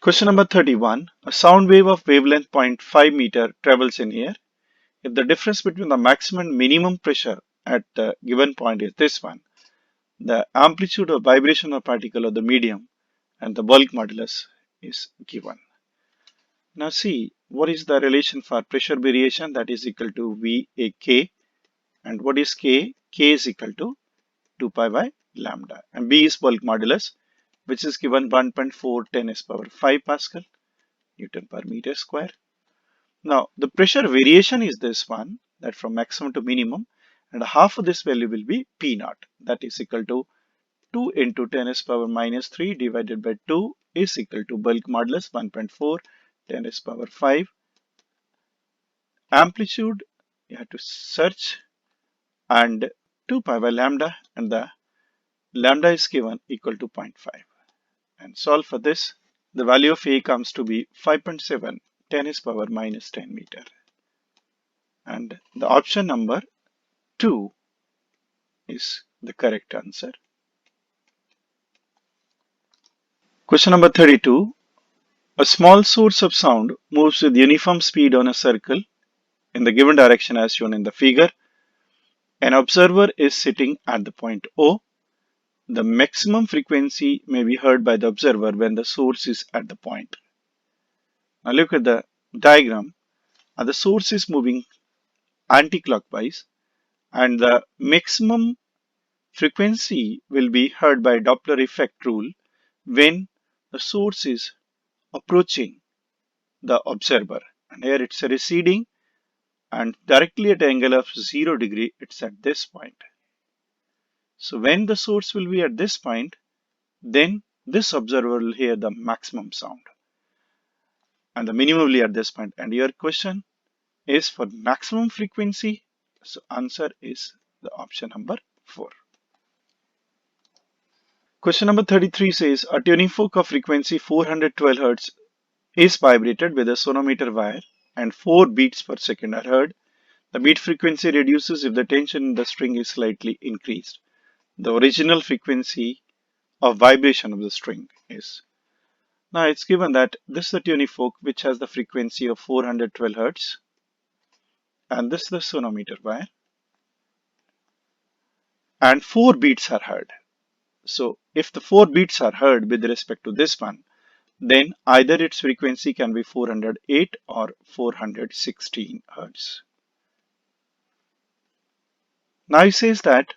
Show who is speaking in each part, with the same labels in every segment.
Speaker 1: Question number 31. A sound wave of wavelength zero point 0.5 meter travels in air. If the difference between the maximum and minimum pressure at the given point is this one, the amplitude of vibration of particle of the medium and the bulk modulus is given. Now see, what is the relation for pressure variation, that is equal to VAK, and what is K? K is equal to 2 pi by lambda, and B is bulk modulus, which is given 1.4 10 s power 5 Pascal Newton per meter square. Now the pressure variation is this one, that from maximum to minimum, and half of this value will be P naught, that is equal to 2 into 10 s power minus 3 divided by 2 is equal to bulk modulus 1.4 10 s power 5. Amplitude you have to search, and 2 pi by lambda, and the lambda is given equal to 0.5, and solve for this. The value of A comes to be 5.7 10 is power minus 10 meter, and the option number 2 is the correct answer. Question number 32. A small source of sound moves with uniform speed on a circle in the given direction as shown in the figure. An observer is sitting at the point O. The maximum frequency may be heard by the observer when the source is at the point. Now look at the diagram. The source is moving anti-clockwise, and the maximum frequency will be heard by Doppler effect rule when the source is approaching the observer. And here it's receding, and directly at an angle of 0 degree, it's at this point. So when the source will be at this point, then this observer will hear the maximum sound, and the minimum will be at this point. And your question is for maximum frequency, so answer is the option number 4. Question number 33 says a tuning fork of frequency 412 Hz is vibrated with a sonometer wire and 4 beats per second are heard. The beat frequency reduces if the tension in the string is slightly increased. The original frequency of vibration of the string is. Now it's given that this is the tuning fork which has the frequency of 412 Hz, and this is the sonometer wire, and 4 beats are heard. So if the 4 beats are heard with respect to this one, then either its frequency can be 408 or 416 Hz. Now it says that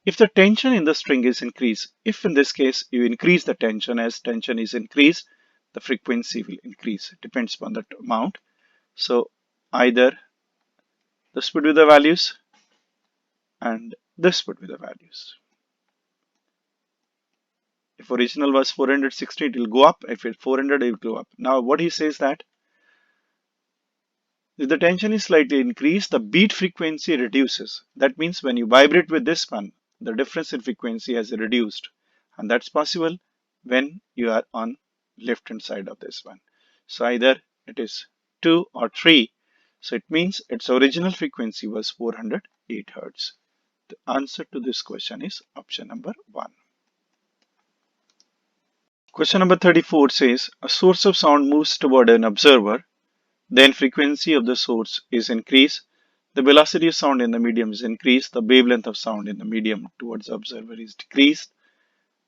Speaker 1: if the tension in the string is increased, if in this case you increase the tension, as tension is increased, the frequency will increase. It depends upon that amount. So either this would be the values and this would be the values. If original was 460, it will go up. If it's 400, it will go up. Now what he says that if the tension is slightly increased, the beat frequency reduces. That means when you vibrate with this one, the difference in frequency has reduced, and that's possible when you are on left hand side of this one. So either it is 2 or 3. So it means its original frequency was 408 Hz. The answer to this question is option number 1. Question number 34 says a source of sound moves toward an observer. Then frequency of the source is increased. The velocity of sound in the medium is increased. The wavelength of sound in the medium towards the observer is decreased.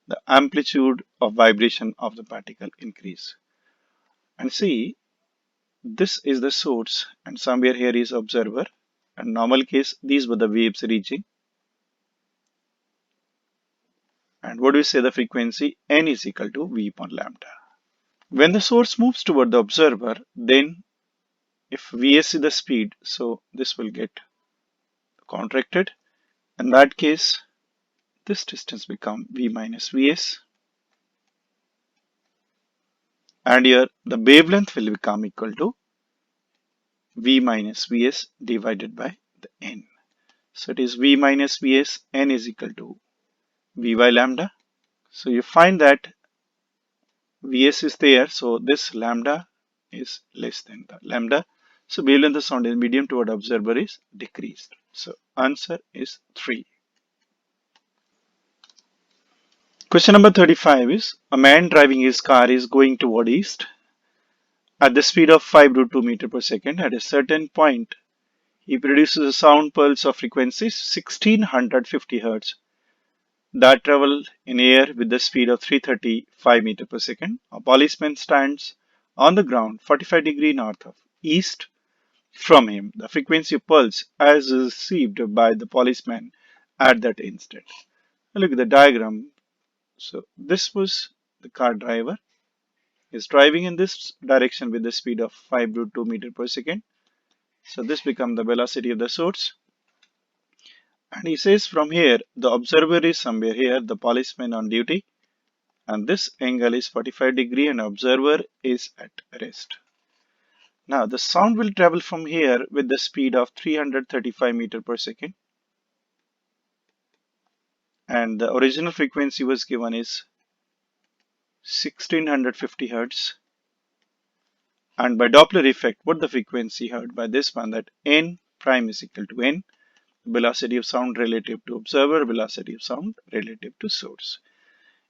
Speaker 1: The amplitude of vibration of the particle increase. And see, this is the source, and somewhere here is observer. In normal case, these were the waves reaching. And what do we say the frequency? N is equal to V upon lambda. When the source moves toward the observer, then if Vs is the speed, so this will get contracted. In that case, this distance become V minus Vs, and here the wavelength will become equal to V minus Vs divided by the N. So it is V minus Vs, N is equal to V by lambda. So you find that Vs is there, so this lambda is less than the lambda. So wavelength of sound in medium toward observer is decreased. So answer is 3. Question number 35 is a man driving his car is going toward east at the speed of 5 √2 meter per second. At a certain point, he produces a sound pulse of frequency 1650 Hz that travel in air with the speed of 335 meter per second. A policeman stands on the ground 45 degrees north of east from him. The frequency of pulse as received by the policeman at that instant. Look at the diagram. So this was the car driver is driving in this direction with the speed of 5 √2 meter per second. So this becomes the velocity of the source. And he says from here, the observer is somewhere here, the policeman on duty. And this angle is 45 degrees and observer is at rest. Now the sound will travel from here with the speed of 335 meter per second. And the original frequency was given is 1650 Hz. And by Doppler effect, what the frequency heard by this one, that n prime is equal to n, velocity of sound relative to observer, velocity of sound relative to source.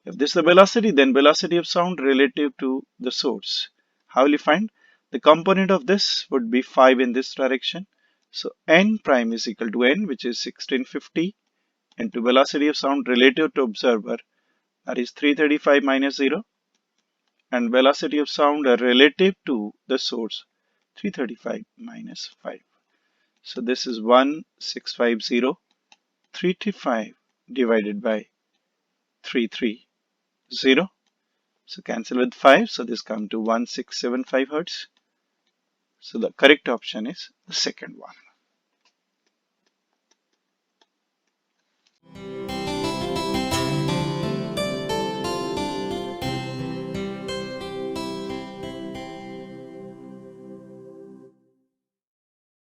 Speaker 1: If this is the velocity, then velocity of sound relative to the source. How will you find? The component of this would be 5 in this direction. So n prime is equal to n, which is 1650 into velocity of sound relative to observer, that is 335 minus 0, and velocity of sound relative to the source, 335 minus 5. So this is 1650, 335 divided by 330. So cancel with 5. So this comes to 1675 Hertz. So the correct option is the second one.